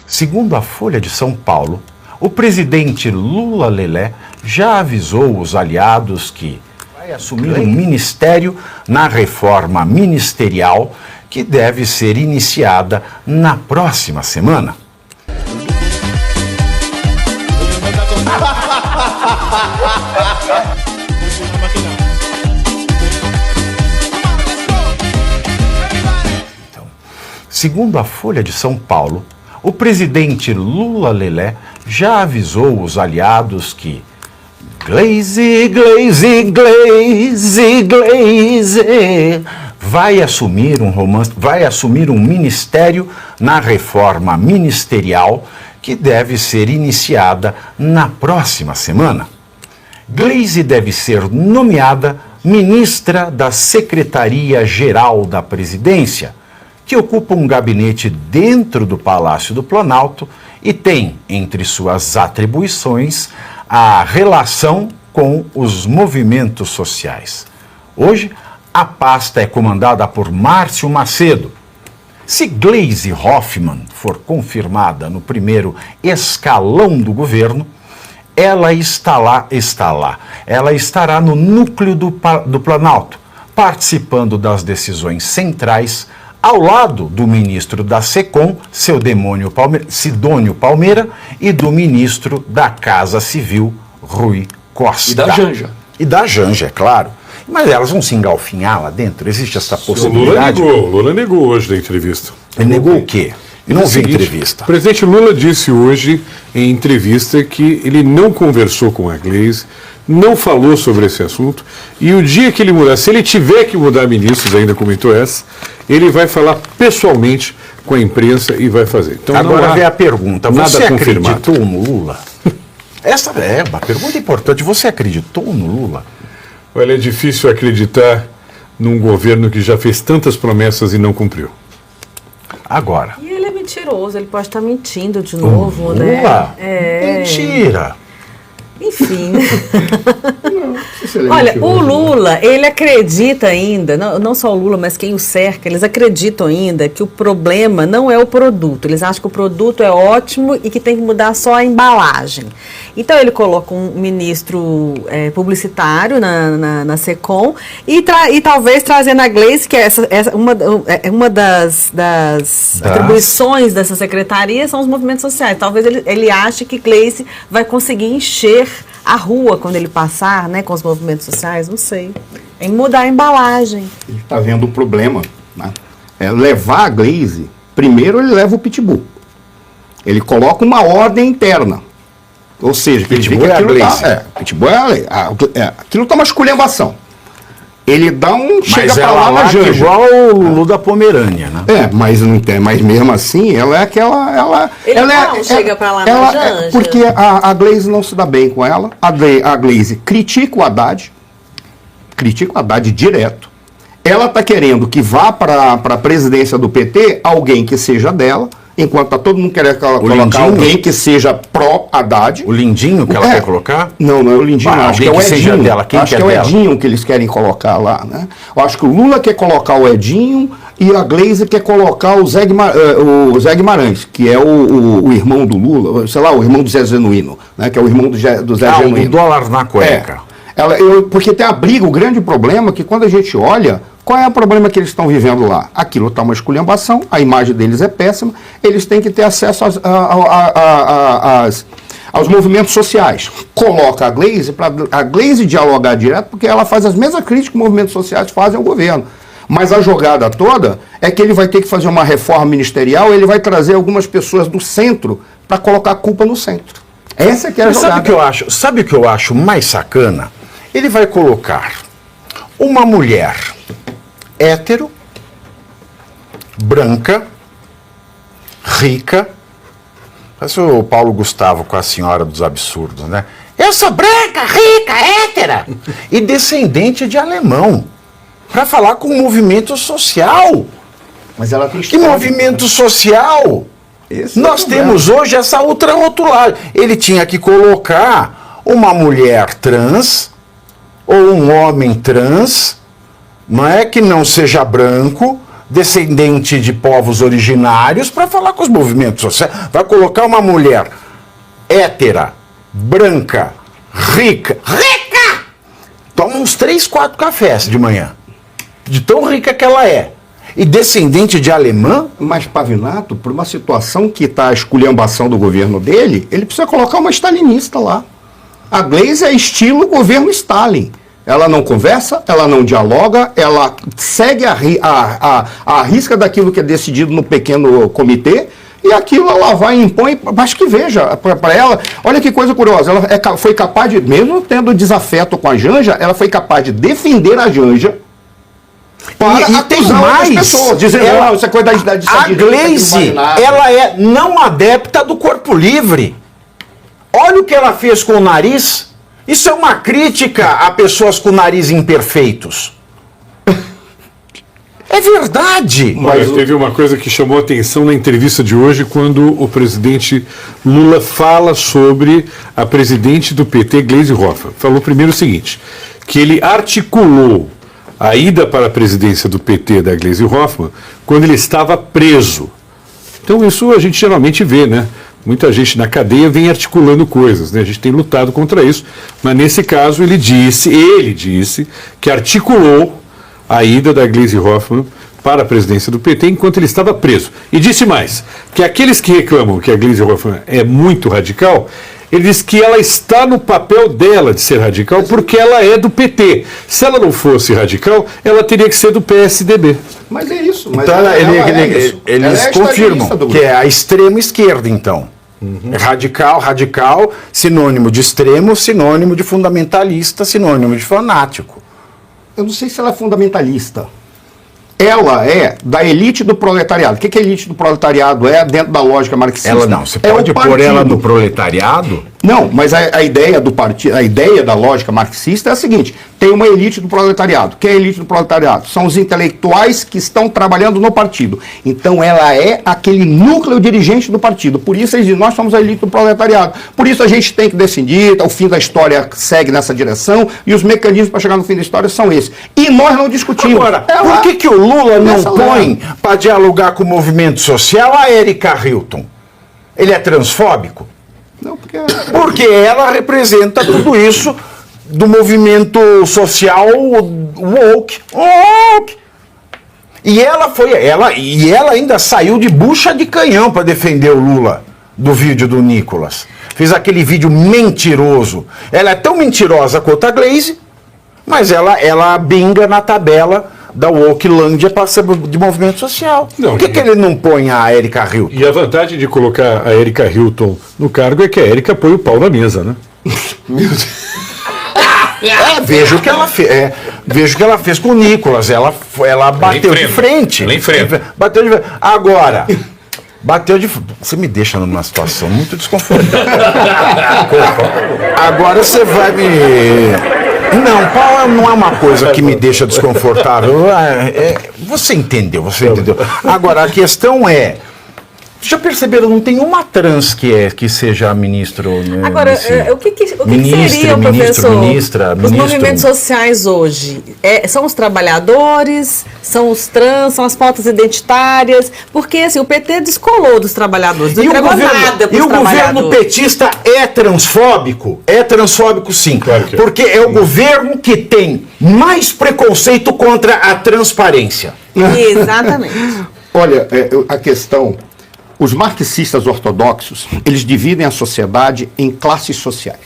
Segundo a Folha de São Paulo, o presidente Lula Lelé já avisou os aliados que vai assumir um ministério na reforma ministerial que deve ser iniciada na próxima semana. Segundo a Folha de São Paulo, o presidente Lula Lelé já avisou os aliados que Glaze vai assumir um ministério na reforma ministerial que deve ser iniciada na próxima semana. Glaze deve ser nomeada ministra da Secretaria-Geral da Presidência, que ocupa um gabinete dentro do Palácio do Planalto e tem, entre suas atribuições, a relação com os movimentos sociais. Hoje, a pasta é comandada por Márcio Macedo. Se Gleisi Hoffmann for confirmada no primeiro escalão do governo, ela estará no núcleo do Planalto, participando das decisões centrais, ao lado do ministro da SECOM, Sidônio Palmeira, e do ministro da Casa Civil, Rui Costa. E da Janja. E da Janja, é claro. Mas elas vão se engalfinhar lá dentro? Existe essa possibilidade? Lula negou hoje na entrevista. Ele negou o quê? Não vi entrevista. O presidente Lula disse hoje em entrevista que ele não conversou com a Glaze, não falou sobre esse assunto, e o dia que ele mudar, se ele tiver que mudar ministros, ainda comentou essa, ele vai falar pessoalmente com a imprensa e vai fazer. Então, agora vem a pergunta, você confirmado. acreditou no Lula? Essa é uma pergunta importante, você acreditou no Lula? Olha, é difícil acreditar num governo que já fez tantas promessas e não cumpriu. Agora. E ele é mentiroso, ele pode estar mentindo de novo, Lula? né? Mentira! Enfim. Olha, o Lula, ele acredita ainda, não só o Lula, mas quem o cerca, eles acreditam ainda que o problema não é o produto. Eles acham que o produto é ótimo e que tem que mudar só a embalagem. Então ele coloca um ministro publicitário na SECOM e talvez trazendo a Glaze, que é uma das atribuições dessa secretaria são os movimentos sociais. Talvez ele ache que Glaze vai conseguir encher a rua quando ele passar, né, com os movimentos sociais, não sei. É mudar a embalagem. Ele está vendo o problema, né? É levar a Glaze, primeiro ele leva o pitbull. Ele coloca uma ordem interna. Ou seja, que ele vê que aquilo pitbull aquilo está uma esculhambação. Ele dá chega para lá na Janja. Igual o Lulu da Pomerânia, né? Mas não tem, mas mesmo assim, ela é aquela. Ele chega para lá na Janja. Porque a Glaze não se dá bem com ela. A Glaze critica o Haddad direto. Ela está querendo que vá para a presidência do PT alguém que seja dela, enquanto está todo mundo querendo colocar alguém que seja pró-Haddad. O Lindinho que ela quer colocar? Não é o Lindinho, acho que é o Edinho. Dela. Quem acho que é o Edinho que eles querem colocar lá, né? Eu acho que o Lula quer colocar o Edinho e a Glaze quer colocar o Zé Guimarães, que é o irmão do Lula, sei lá, o irmão do Zé Genuíno, né? Que é o irmão do Zé Genuíno. O dólar na cueca. Porque tem a briga, o grande problema é que quando a gente olha, qual é o problema que eles estão vivendo lá? Aquilo está uma esculhambação, a imagem deles é péssima, eles têm que ter acesso aos movimentos sociais. Coloca a Glaze para a Glaze dialogar direto, porque ela faz as mesmas críticas que os movimentos sociais fazem ao governo. Mas a jogada toda é que ele vai ter que fazer uma reforma ministerial, ele vai trazer algumas pessoas do centro para colocar a culpa no centro. Essa que é a jogada. Sabe o que eu acho mais sacana? Ele vai colocar uma mulher hétero, branca, rica, parece o Paulo Gustavo com a Senhora dos Absurdos, né? Eu sou branca, rica, hétera e descendente de alemão, para falar com o movimento social. Mas ela tem que movimento social? Nós temos hoje essa outra rotulagem. Ele tinha que colocar uma mulher trans ou um homem trans, não é, que não seja branco, descendente de povos originários para falar com os movimentos sociais. Vai colocar uma mulher hétera, branca, rica, toma uns 3, 4 cafés de manhã, de tão rica que ela é, e descendente de alemã. Mas Pavinato, por uma situação que está a esculhambação do governo dele, ele precisa colocar uma stalinista lá. A Gleisi é estilo governo Stalin. Ela não conversa, ela não dialoga, ela segue a risca daquilo que é decidido no pequeno comitê, e aquilo ela vai e impõe, mas que veja, para ela, olha que coisa curiosa, ela foi capaz de, mesmo tendo desafeto com a Janja, ela foi capaz de defender a Janja para e tem mais pessoas, dizendo, não, isso é coisa da a Gleisi, ela é não adepta do corpo livre. Olha o que ela fez com o nariz. Isso é uma crítica a pessoas com nariz imperfeitos. É verdade. Mas teve uma coisa que chamou a atenção na entrevista de hoje, quando o presidente Lula fala sobre a presidente do PT, Gleisi Hoffmann. Falou primeiro o seguinte, que ele articulou a ida para a presidência do PT da Gleisi Hoffmann quando ele estava preso. Então isso a gente geralmente vê, né? Muita gente na cadeia vem articulando coisas, né? A gente tem lutado contra isso, mas nesse caso ele disse que articulou a ida da Gleisi Hoffmann para a presidência do PT enquanto ele estava preso. E disse mais, que aqueles que reclamam que a Gleisi Hoffmann é muito radical, ele diz que ela está no papel dela de ser radical porque ela é do PT. Se ela não fosse radical, ela teria que ser do PSDB. Mas é isso. Mas então eles eles confirmam que é a extrema esquerda, então. Radical, sinônimo de extremo, sinônimo de fundamentalista, sinônimo de fanático. Eu não sei se ela é fundamentalista. Ela é da elite do proletariado. O que a elite do proletariado é dentro da lógica marxista? Ela não. Você pode pôr ela no proletariado? Não, mas a ideia do partido, a ideia da lógica marxista é a seguinte: tem uma elite do proletariado. Quem é a elite do proletariado? São os intelectuais que estão trabalhando no partido. Então ela é aquele núcleo dirigente do partido. Por isso eles dizem, nós somos a elite do proletariado. Por isso a gente tem que decidir, o fim da história segue nessa direção, e os mecanismos para chegar no fim da história são esses. E nós não discutimos. Agora, por que o Lula não põe para dialogar com o movimento social a Erika Hilton? Ele é transfóbico? Não, porque ela representa tudo isso do movimento social woke. E ela ainda saiu de bucha de canhão para defender o Lula do vídeo do Nicolas. Fez aquele vídeo mentiroso. Ela é tão mentirosa quanto a Gleisi, mas ela binga na tabela da Wokelândia para ser de movimento social. Por que ele não põe a Erika Hilton? E a vantagem de colocar a Erika Hilton no cargo é que a Erika põe o pau na mesa, né? Veja o que ela fez. Veja o que ela fez com o Nicolas. Ela bateu de frente. Ela enfrenta. Bateu de frente. Agora, você me deixa numa situação muito desconfortável. Agora você vai me... Não, pau não é uma coisa que me deixa desconfortável. Você entendeu. Agora, a questão é... Já perceberam, não tem uma trans que seja ministro... Né, agora, o que seria, professor, os movimentos sociais hoje? São os trabalhadores, são os trans, são as pautas identitárias? Porque assim, o PT descolou dos trabalhadores, não entregou nada para os trabalhadores. E o governo petista é transfóbico? É transfóbico, sim. Claro que é. Porque é o governo que tem mais preconceito contra a transparência. Exatamente. Olha, a questão... Os marxistas ortodoxos, eles dividem a sociedade em classes sociais.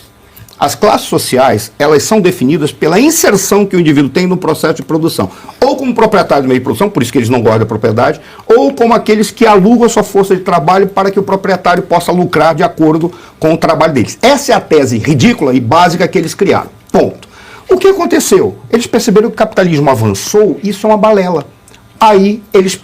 As classes sociais, elas são definidas pela inserção que o indivíduo tem no processo de produção. Ou como proprietário do meio de produção, por isso que eles não gostam da propriedade, ou como aqueles que alugam a sua força de trabalho para que o proprietário possa lucrar de acordo com o trabalho deles. Essa é a tese ridícula e básica que eles criaram. Ponto. O que aconteceu? Eles perceberam que o capitalismo avançou e isso é uma balela. Aí eles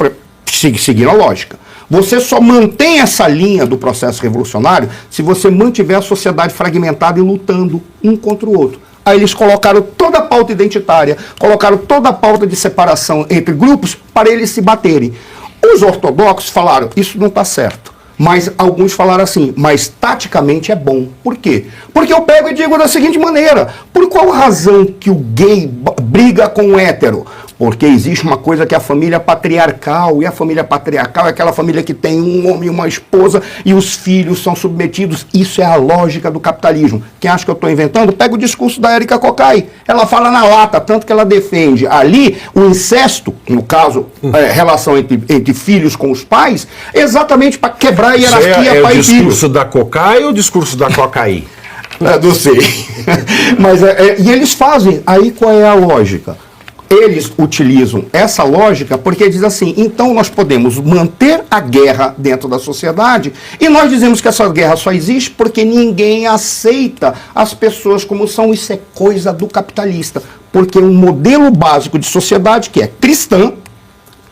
seguiram a lógica. Você só mantém essa linha do processo revolucionário se você mantiver a sociedade fragmentada e lutando um contra o outro. Aí eles colocaram toda a pauta identitária, colocaram toda a pauta de separação entre grupos para eles se baterem. Os ortodoxos falaram, isso não está certo. Mas alguns falaram assim, mas taticamente é bom. Por quê? Porque eu pego e digo da seguinte maneira, por qual razão que o gay briga com o hétero? Porque existe uma coisa que é a família patriarcal, e a família patriarcal é aquela família que tem um homem e uma esposa e os filhos são submetidos. Isso é a lógica do capitalismo. Quem acha que eu estou inventando, pega o discurso da Érica Cocai. Ela fala na lata, tanto que ela defende ali o incesto, no caso, relação entre filhos com os pais, exatamente para quebrar a hierarquia pai e filho. É o discurso da Cocai ou o discurso da Cocai? Não sei. Mas, e eles fazem. Aí qual é a lógica? Eles utilizam essa lógica porque diz assim, então nós podemos manter a guerra dentro da sociedade e nós dizemos que essa guerra só existe porque ninguém aceita as pessoas como são. Isso é coisa do capitalista. Porque um modelo básico de sociedade que é cristã,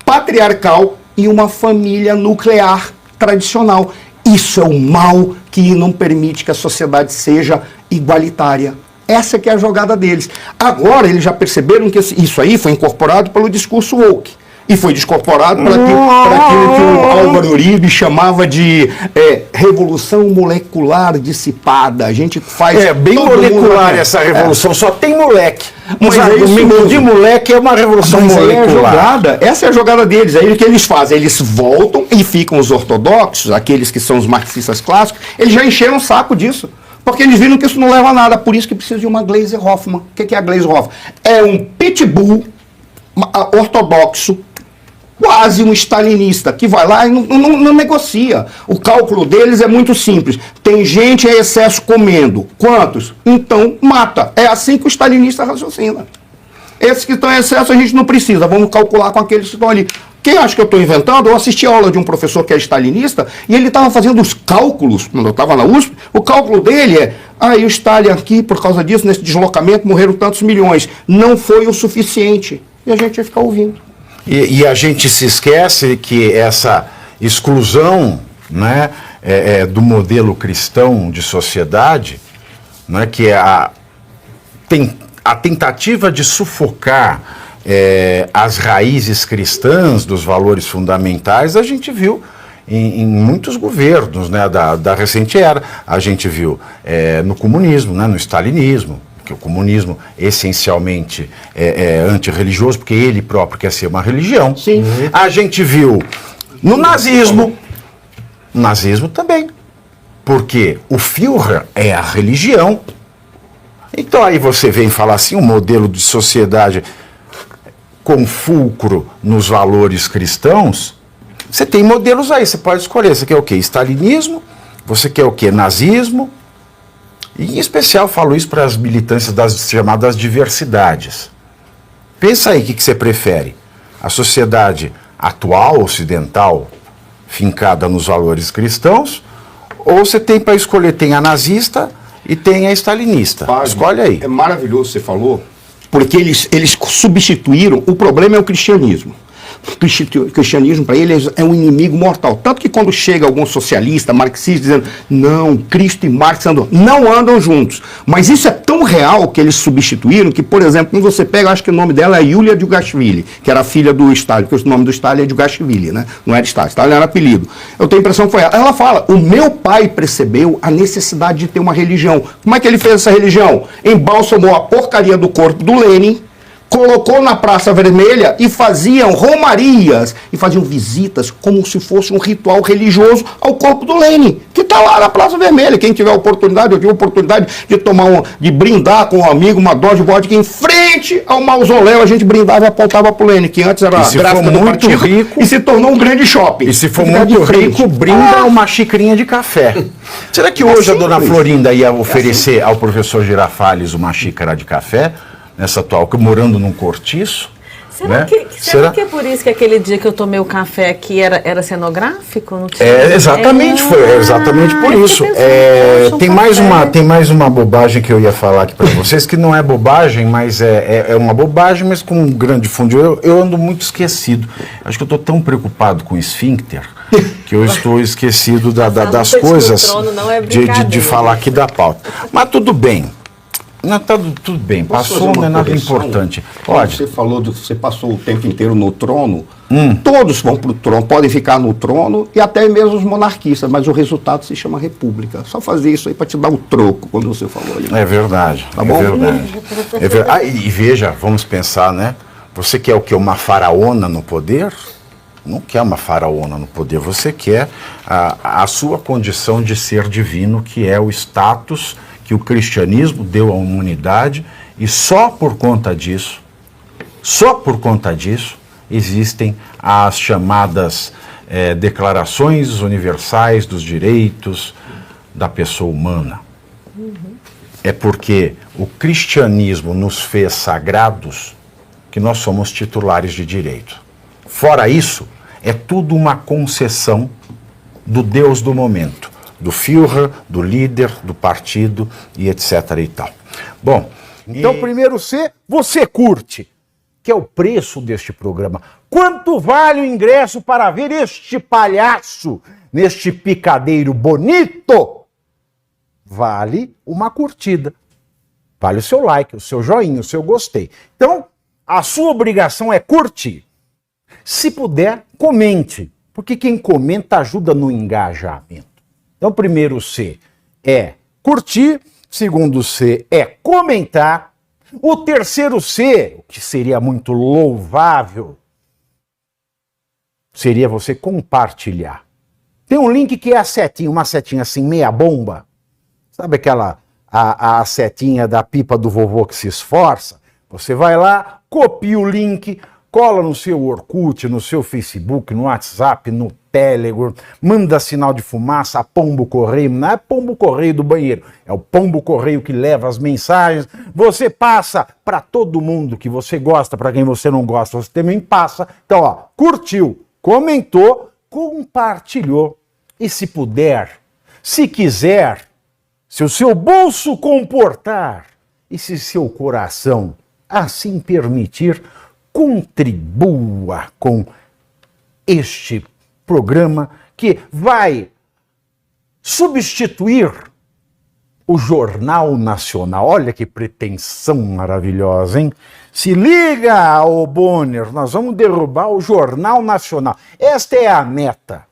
patriarcal e uma família nuclear tradicional. Isso é o mal que não permite que a sociedade seja igualitária. Essa que é a jogada deles. Agora, eles já perceberam que isso aí foi incorporado pelo discurso woke. E foi incorporado para aquilo que o Álvaro Uribe chamava de revolução molecular dissipada. A gente faz... É bem molecular essa revolução, só tem moleque. Mas argumento de moleque é uma revolução molecular. Essa é a jogada deles. Aí o que eles fazem? Eles voltam e ficam os ortodoxos, aqueles que são os marxistas clássicos, eles já encheram o saco disso. Porque eles viram que isso não leva a nada. Por isso que precisa de uma Gleisi Hoffmann. O que é a Gleisi Hoffmann? É um pitbull ortodoxo, quase um stalinista, que vai lá e não negocia. O cálculo deles é muito simples. Tem gente em excesso comendo. Quantos? Então, mata. É assim que o stalinista raciocina. Esses que estão em excesso a gente não precisa. Vamos calcular com aqueles que estão ali. Quem acha que eu estou inventando? Eu assisti a aula de um professor que é stalinista e ele estava fazendo os cálculos, quando eu estava na USP, o cálculo dele é, o Stalin aqui, por causa disso, nesse deslocamento, morreram tantos milhões. Não foi o suficiente. E a gente vai ficar ouvindo. E a gente se esquece que essa exclusão, né, do modelo cristão de sociedade, né, que é a tentativa de sufocar as raízes cristãs dos valores fundamentais, a gente viu em muitos governos, né, da recente era. A gente viu no comunismo, né, no stalinismo, que o comunismo essencialmente é antirreligioso, porque ele próprio quer ser uma religião. Sim. A gente viu no nazismo também, porque o Führer é a religião. Então aí você vem falar assim, um modelo de sociedade com fulcro nos valores cristãos. Você tem modelos aí, você pode escolher. Você quer o quê? Stalinismo? Você quer o quê? Nazismo? E em especial falo isso para as militâncias das chamadas diversidades. Pensa aí o que você prefere. A sociedade atual, ocidental, fincada nos valores cristãos, ou você tem para escolher, tem a nazista e tem a stalinista. Escolhe aí. É maravilhoso você falou, porque eles substituíram, o problema é o cristianismo. O cristianismo, para eles, é um inimigo mortal. Tanto que quando chega algum socialista, marxista, dizendo, não, Cristo e Marx não andam juntos. Mas isso é tão real que eles substituíram que, por exemplo, quando você pega, acho que o nome dela é Yulia Djugashvili, que era a filha do Stalin, porque o nome do Stalin é Djugashvili, né? Não era Stalin, Stalin era apelido. Eu tenho a impressão que foi ela. Ela fala, o meu pai percebeu a necessidade de ter uma religião. Como é que ele fez essa religião? Embalsamou a porcaria do corpo do Lenin, colocou na Praça Vermelha e faziam romarias e faziam visitas como se fosse um ritual religioso ao corpo do Lenin, que está lá na Praça Vermelha. Quem tiver oportunidade, eu tive a oportunidade de brindar com um amigo uma dose de vodka em frente ao mausoléu, a gente brindava e apontava para o Lenin, que antes era gráfica do partido, rico, e se tornou um grande shopping. E se for muito rico, brinda uma xicrinha de café. Será que hoje a dona Florinda ia oferecer ao professor Girafales uma xícara de café? Nessa atual, morando num cortiço. Será que é por isso que aquele dia que eu tomei o café aqui era cenográfico? Não tinha... Exatamente, foi exatamente por isso. Tem mais uma bobagem que eu ia falar aqui para vocês, que não é bobagem, mas é uma bobagem, mas com um grande fundo. Eu ando muito esquecido. Acho que eu estou tão preocupado com o esfíncter que eu estou esquecido das coisas de falar aqui da pauta. Mas tudo bem. Não, tá tudo bem, passou, não é nada importante. Pode. Você falou, você passou o tempo inteiro no trono, todos vão para o trono, podem ficar no trono, e até mesmo os monarquistas, mas o resultado se chama república. Só fazer isso aí para te dar um troco, quando você falou ali. É verdade, tá bom? É verdade. E veja, vamos pensar, né? Você quer o quê? Uma faraona no poder? Não quer uma faraona no poder, você quer a sua condição de ser divino, que é o status que o cristianismo deu à humanidade, e só por conta disso, existem as chamadas declarações universais dos direitos da pessoa humana. É porque o cristianismo nos fez sagrados que nós somos titulares de direito. Fora isso, é tudo uma concessão do Deus do momento, do Führer, do líder, do partido e etc. e tal. Bom, então primeiro C, você curte, que é o preço deste programa. Quanto vale o ingresso para ver este palhaço neste picadeiro bonito? Vale uma curtida. Vale o seu like, o seu joinha, o seu gostei. Então, a sua obrigação é curtir. Se puder, comente, porque quem comenta ajuda no engajamento. Então, primeiro C é curtir, segundo C é comentar, o terceiro C, o que seria muito louvável, seria você compartilhar. Tem um link que é a setinha, uma setinha assim, meia bomba. Sabe aquela, a setinha da pipa do vovô que se esforça? Você vai lá, copia o link, cola no seu Orkut, no seu Facebook, no WhatsApp, no Telegram, manda sinal de fumaça, pombo correio, não é pombo correio do banheiro, é o pombo correio que leva as mensagens, você passa para todo mundo que você gosta, para quem você não gosta, você também passa. Então, ó, curtiu, comentou, compartilhou, e se puder, se quiser, se o seu bolso comportar, e se seu coração assim permitir, contribua com este programa que vai substituir o Jornal Nacional. Olha que pretensão maravilhosa, hein? Se liga, ô Bonner, nós vamos derrubar o Jornal Nacional. Esta é a meta.